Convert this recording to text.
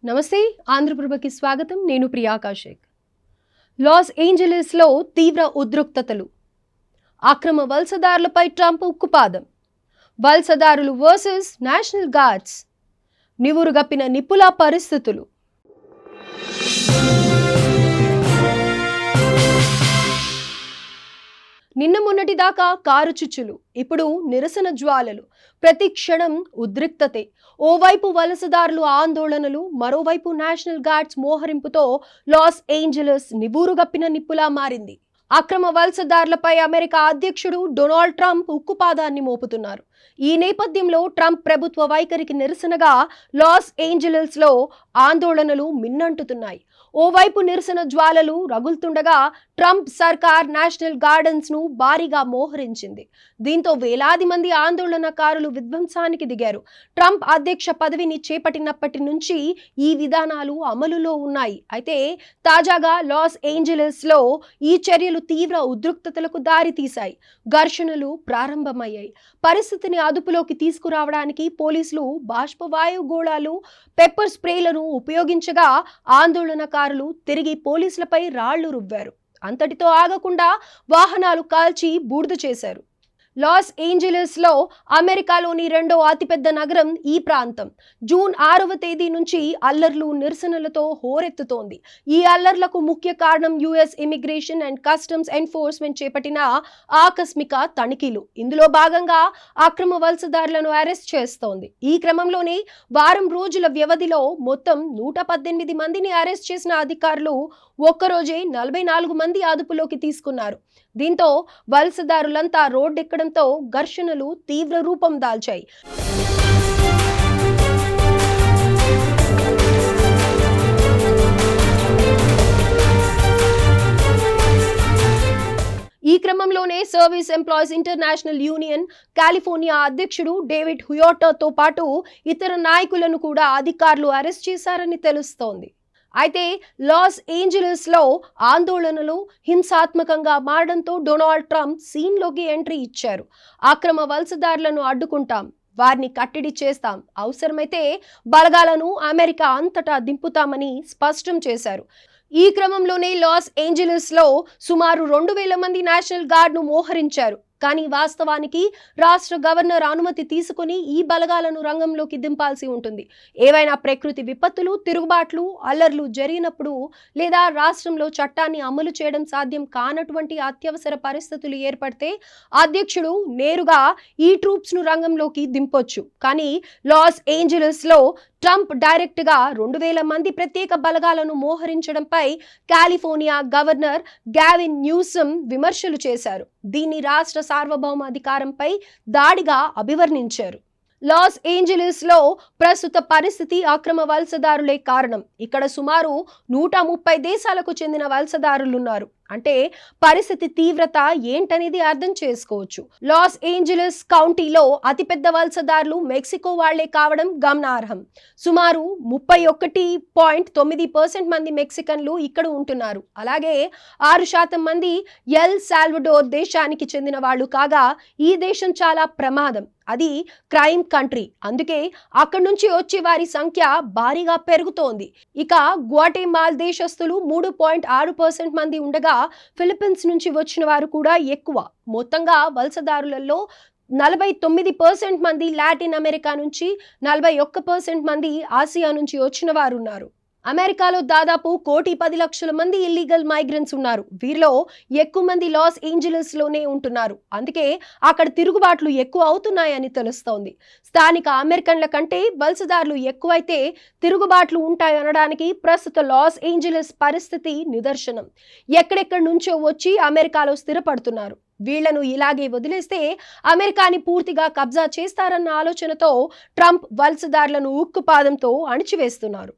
నమస్తే ఆంధ్రప్రభకి స్వాగతం. నేను ప్రియాంక షేక్. లాస్ ఏంజలీస్లో తీవ్ర ఉద్రిక్తతలు. అక్రమ వలసదారులపై ట్రంప్ ఉక్కుపాదం. వలసదారులు వర్సెస్ నేషనల్ గార్డ్స్. నివురుగప్పిన నిప్పుల పరిస్థితులు. నిన్న మొన్నటి దాకా కారు చుచ్చులు, ఇప్పుడు నిరసన జ్వాలలు. ప్రతి క్షణం ఉద్రిక్తతే. ఓవైపు వలసదారులు ఆందోళనలు, మరోవైపు నేషనల్ గార్డ్స్ మోహరింపుతో లాస్ ఏంజలస్ నివురుగప్పిన నిప్పులా మారింది. అక్రమ వలసదారులపై అమెరికా అధ్యక్షుడు డొనాల్డ్ ట్రంప్ ఉక్కుపాదాన్ని మోపుతున్నారు. ఈ నేపథ్యంలో ట్రంప్ ప్రభుత్వ వైఖరికి నిరసనగా లాస్ ఏంజలస్లో ఆందోళనలు మిన్నంటుతున్నాయి. ఓవైపు నిరసన జ్వాలలు రగులుతుండగా ట్రంప్ సర్కార్ నేషనల్ గార్డెన్స్ ను భారీగా మోహరించింది. దీంతో వేలాది మంది ఆందోళనకారులు విధ్వంసానికి దిగారు. ట్రంప్ అధ్యక్ష పదవిని చేపట్టినప్పటి నుంచి ఈ విధానాలు అమలులో ఉన్నాయి. అయితే తాజాగా లాస్ ఏంజలస్ లో ఈ చర్యలు తీవ్ర ఉద్రిక్తతలకు దారితీశాయి. ఘర్షణలు ప్రారంభమయ్యాయి. పరిస్థితిని అదుపులోకి తీసుకురావడానికి పోలీసులు బాష్పవాయు గోళాలు, పెప్పర్ స్ప్రేలను ఉపయోగించగా ఆందోళనకారులు తిరిగి పోలీసులపై రాళ్లు రువ్వారు. అంతటితో ఆగకుండా వాహనాలు కాల్చి బూడిద చేశారు. లాస్ ఏంజలస్ లో అమెరికాలోని రెండో అతిపెద్ద నగరం ఈ ప్రాంతం. జూన్ 6వ తేదీ నుంచి అల్లర్లు, నిరసనలతో హోరెత్తుతోంది. ఈ అల్లర్లకు ముఖ్య కారణం US immigration and customs enforcement చేపట్టిన ఆకస్మిక తనిఖీలు. ఇందులో భాగంగా అక్రమ వలసదారులను అరెస్ట్ చేస్తోంది. ఈ క్రమంలోనే వారం రోజుల వ్యవధిలో మొత్తం 118 మందిని అరెస్ట్ చేసిన అధికారులు ఒక్కరోజే 44 మంది అదుపులోకి తీసుకున్నారు. దీంతో వలసదారులంతా రోడ్డెక్కడంతో ఘర్షణలు తీవ్ర రూపం దాల్చాయి. ఈ క్రమంలోనే service employees international union California అధ్యక్షుడు డేవిడ్ హుయాటోతో పాటు ఇతర నాయకులను కూడా అధికారులు అరెస్ట్ చేశారని తెలుస్తోంది. అయితే లాస్ ఏంజలస్ లో ఆందోళనలు హింసాత్మకంగా మారడంతో డొనాల్డ్ ట్రంప్ సీన్లోకి ఎంట్రీ ఇచ్చారు. అక్రమ వలసదారులను అడ్డుకుంటాం, వారిని కట్టడి చేస్తాం, అవసరమైతే బలగాలను అమెరికా అంతటా దింపుతామని స్పష్టం చేశారు. ఈ క్రమంలోనే లాస్ ఏంజలస్ లో సుమారు 2000 మంది నేషనల్ గార్డ్ ను మోహరించారు. కానీ వాస్తవానికి రాష్ట్ర గవర్నర్ అనుమతి తీసుకుని ఈ బలగాలను రంగంలోకి దింపాల్సి ఉంటుంది. ఏవైనా ప్రకృతి విపత్తులు, తిరుగుబాట్లు, అల్లర్లు జరిగినప్పుడు లేదా రాష్ట్రంలో చట్టాన్ని అమలు చేయడం సాధ్యం కానటువంటి అత్యవసర పరిస్థితులు ఏర్పడితే అధ్యక్షుడు నేరుగా ఈ ట్రూప్స్ ను రంగంలోకి దింపొచ్చు. కానీ లాస్ ఏంజలస్ లో ట్రంప్ డైరెక్ట్ గా 2000 మంది ప్రత్యేక బలగాలను మోహరించడంపై కాలిఫోర్నియా గవర్నర్ గావిన్ న్యూసమ్ విమర్శలు చేశారు. దీన్ని రాష్ట్ర సార్వభౌమాధికారంపై దాడిగా అభివర్ణించారు. లాస్ ఏంజలస్ లో ప్రస్తుత పరిస్థితి అక్రమ వలసదారులే కారణం. ఇక్కడ సుమారు 130 దేశాలకు చెందిన వలసదారులున్నారు. అంటే పరిస్థితి తీవ్రత ఏంటనేది అర్థం చేసుకోవచ్చు. లాస్ ఏంజలస్ కౌంటీలో అతిపెద్ద వలసదారులు మెక్సికో వాళ్లే కావడం గమనార్హం. సుమారు 31.9% మంది మెక్సికన్లు ఇక్కడ ఉంటున్నారు. అలాగే 6% మంది ఎల్ సాల్వడోర్ దేశానికి చెందిన వాళ్ళు కాగా ఈ దేశం చాలా ప్రమాదం. అది క్రైమ్ కంట్రీ. అందుకే అక్కడి నుంచి వచ్చే వారి సంఖ్య భారీగా పెరుగుతోంది. ఇక గ్వాటెమాలా దేశస్తులు 3.6% మంది ఉండగా ఫిలిప్పీన్స్ నుంచి వచ్చిన వారు కూడా ఎక్కువ. మొత్తంగా వలసదారులలో 49% మంది లాటిన్ అమెరికా నుంచి, 41% మంది ఆసియా నుంచి వచ్చిన వారు ఉన్నారు. అమెరికాలో దాదాపు 1,10,00,000 మంది ఇల్లీగల్ మైగ్రెంట్స్ ఉన్నారు. వీరిలో ఎక్కువ మంది లాస్ ఏంజలస్ లోనే ఉంటున్నారు. అందుకే అక్కడ తిరుగుబాట్లు ఎక్కువ అవుతున్నాయని తెలుస్తోంది. స్థానిక అమెరికన్ల కంటే వలసదారులు ఎక్కువైతే తిరుగుబాట్లు ఉంటాయనడానికి ప్రస్తుత లాస్ ఏంజలస్ పరిస్థితి నిదర్శనం. ఎక్కడెక్కడి నుంచో వచ్చి అమెరికాలో స్థిరపడుతున్నారు. వీళ్లను ఇలాగే వదిలేస్తే అమెరికాని పూర్తిగా కబ్జా చేస్తారన్న ఆలోచనతో ట్రంప్ వలసదారులను ఉక్కుపాదంతో అణిచివేస్తున్నారు.